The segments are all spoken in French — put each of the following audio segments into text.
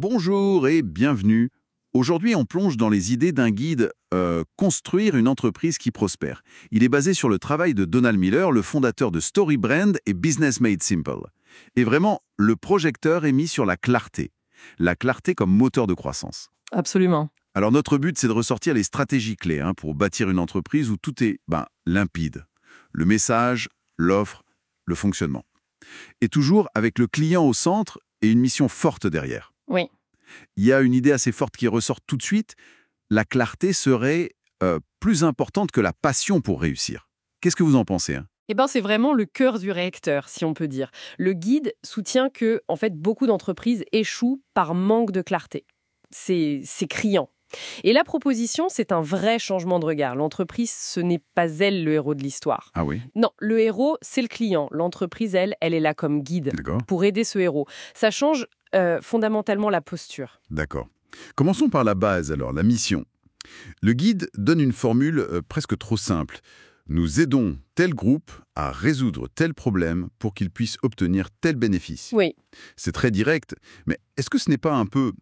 Bonjour et bienvenue. Aujourd'hui, on plonge dans les idées d'un guide Construire une entreprise qui prospère. Il est basé sur le travail de Donald Miller, le fondateur de StoryBrand et Business Made Simple. Et vraiment, le projecteur est mis sur la clarté. La clarté comme moteur de croissance. Absolument. Alors notre but, c'est de ressortir les stratégies clés pour bâtir une entreprise où tout est limpide. Le message, l'offre, le fonctionnement. Et toujours avec le client au centre et une mission forte derrière. Oui. Il y a une idée assez forte qui ressort tout de suite. La clarté serait plus importante que la passion pour réussir. Qu'est-ce que vous en pensez C'est vraiment le cœur du réacteur, si on peut dire. Le guide soutient que, en fait, beaucoup d'entreprises échouent par manque de clarté. C'est criant. Et la proposition, c'est un vrai changement de regard. L'entreprise, ce n'est pas elle le héros de l'histoire. Ah oui? Non, le héros, c'est le client. L'entreprise, elle est là comme guide D'accord. pour aider ce héros. Ça change fondamentalement la posture. D'accord. Commençons par la base alors, la mission. Le guide donne une formule presque trop simple. Nous aidons tel groupe à résoudre tel problème pour qu'il puisse obtenir tel bénéfice. Oui. C'est très direct, mais est-ce que ce n'est pas un peu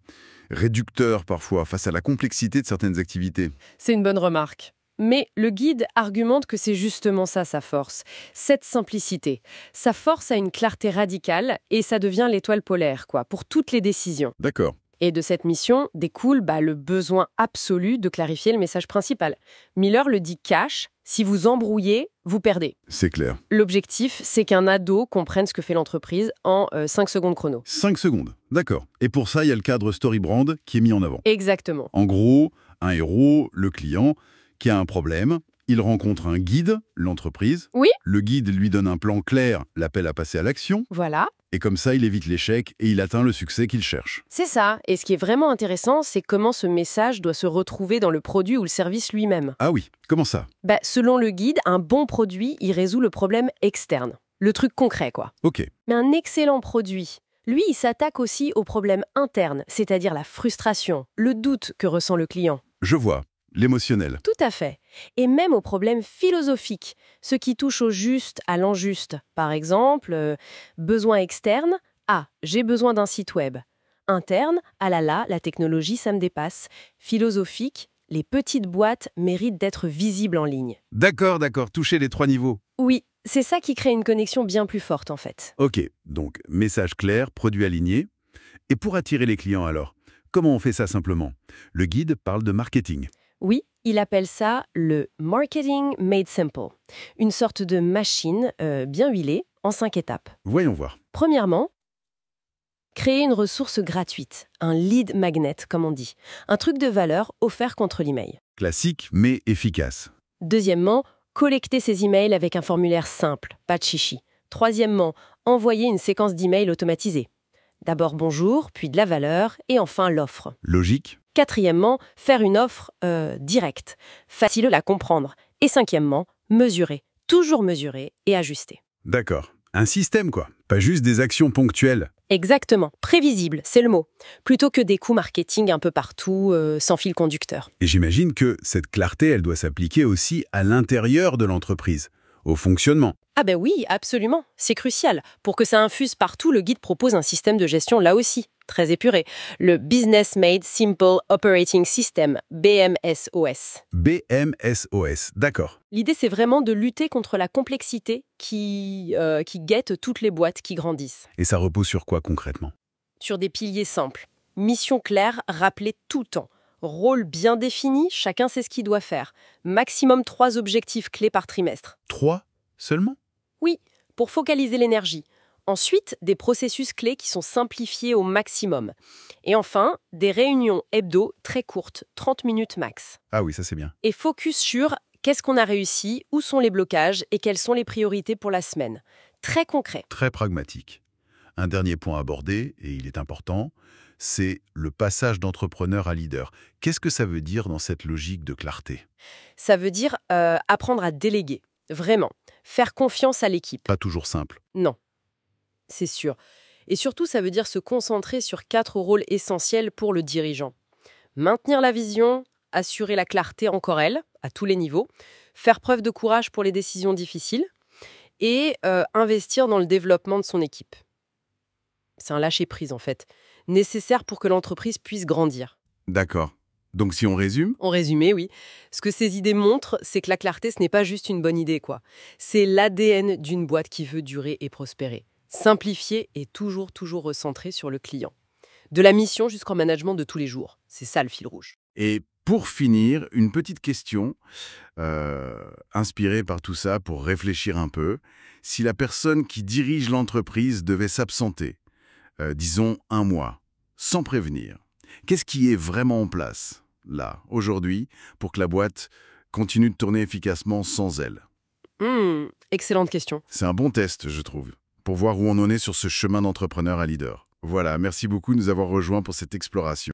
réducteur parfois face à la complexité de certaines activités? C'est une bonne remarque. Mais le guide argumente que c'est justement ça sa force, cette simplicité. Sa force a une clarté radicale et ça devient l'étoile polaire, pour toutes les décisions. D'accord. Et de cette mission découle le besoin absolu de clarifier le message principal. Miller le dit cash, si vous embrouillez, vous perdez. C'est clair. L'objectif, c'est qu'un ado comprenne ce que fait l'entreprise en 5 secondes chrono. 5 secondes, d'accord. Et pour ça, il y a le cadre StoryBrand qui est mis en avant. Exactement. En gros, un héros, le client, qui a un problème, il rencontre un guide, l'entreprise. Oui. Le guide lui donne un plan clair, l'appelle à passer à l'action. Voilà. Et comme ça, il évite l'échec et il atteint le succès qu'il cherche. C'est ça. Et ce qui est vraiment intéressant, c'est comment ce message doit se retrouver dans le produit ou le service lui-même. Ah oui, comment ça? Selon le guide, un bon produit, il résout le problème externe. Le truc concret, Ok. Mais un excellent produit, lui, il s'attaque aussi au problème interne, c'est-à-dire la frustration, le doute que ressent le client. Je vois. L'émotionnel. Tout à fait. Et même aux problèmes philosophiques, ce qui touche au juste à l'injuste. Par exemple, besoin externe, j'ai besoin d'un site web. Interne, la technologie, ça me dépasse. Philosophique, les petites boîtes méritent d'être visibles en ligne. D'accord, toucher les 3 niveaux. Oui, c'est ça qui crée une connexion bien plus forte en fait. Ok, donc message clair, produit aligné. Et pour attirer les clients alors, comment on fait ça simplement? Le guide parle de marketing. Oui, il appelle ça le marketing made simple, une sorte de machine bien huilée en 5 étapes. Voyons voir. Premièrement, créer une ressource gratuite, un lead magnet comme on dit, un truc de valeur offert contre l'email. Classique mais efficace. Deuxièmement, collecter ces emails avec un formulaire simple, pas de chichi. Troisièmement, envoyer une séquence d'emails automatisée. D'abord bonjour, puis de la valeur, et enfin l'offre. Logique. Quatrièmement, faire une offre directe, facile à comprendre. Et cinquièmement, mesurer, toujours mesurer et ajuster. D'accord. Un système pas juste des actions ponctuelles. Exactement, prévisible, c'est le mot. Plutôt que des coûts marketing un peu partout, sans fil conducteur. Et j'imagine que cette clarté, elle doit s'appliquer aussi à l'intérieur de l'entreprise, au fonctionnement. Oui, absolument, c'est crucial. Pour que ça infuse partout, le guide propose un système de gestion là aussi, très épuré. Le Business Made Simple Operating System, BMSOS. BMSOS, d'accord. L'idée, c'est vraiment de lutter contre la complexité qui guette toutes les boîtes qui grandissent. Et ça repose sur quoi concrètement? Sur des piliers simples. Mission claire, rappelée tout le temps. Rôle bien défini, chacun sait ce qu'il doit faire. Maximum 3 objectifs clés par trimestre. 3 seulement? Oui, pour focaliser l'énergie. Ensuite, des processus clés qui sont simplifiés au maximum. Et enfin, des réunions hebdo très courtes, 30 minutes max. Ah oui, ça c'est bien. Et focus sur qu'est-ce qu'on a réussi, où sont les blocages et quelles sont les priorités pour la semaine. Très concret. Très pragmatique. Un dernier point abordé, et il est important, c'est le passage d'entrepreneur à leader. Qu'est-ce que ça veut dire dans cette logique de clarté? Ça veut dire apprendre à déléguer, vraiment. Faire confiance à l'équipe. Pas toujours simple. Non, c'est sûr. Et surtout, ça veut dire se concentrer sur 4 rôles essentiels pour le dirigeant. Maintenir la vision, assurer la clarté encore elle, à tous les niveaux, faire preuve de courage pour les décisions difficiles et investir dans le développement de son équipe. C'est un lâcher-prise en fait. nécessaires pour que l'entreprise puisse grandir. D'accord. Donc si on résume, En résumé, oui. Ce que ces idées montrent, c'est que la clarté, ce n'est pas juste une bonne idée, quoi. C'est l'ADN d'une boîte qui veut durer et prospérer. Simplifié et toujours recentré sur le client. De la mission jusqu'en management de tous les jours. C'est ça le fil rouge. et pour finir, une petite question, inspirée par tout ça pour réfléchir un peu. Si la personne qui dirige l'entreprise devait s'absenter, disons 1 mois, sans prévenir, qu'est-ce qui est vraiment en place, là, aujourd'hui, pour que la boîte continue de tourner efficacement sans elle? Excellente question. C'est un bon test, je trouve, pour voir où on en est sur ce chemin d'entrepreneur à leader. Voilà, merci beaucoup de nous avoir rejoints pour cette exploration.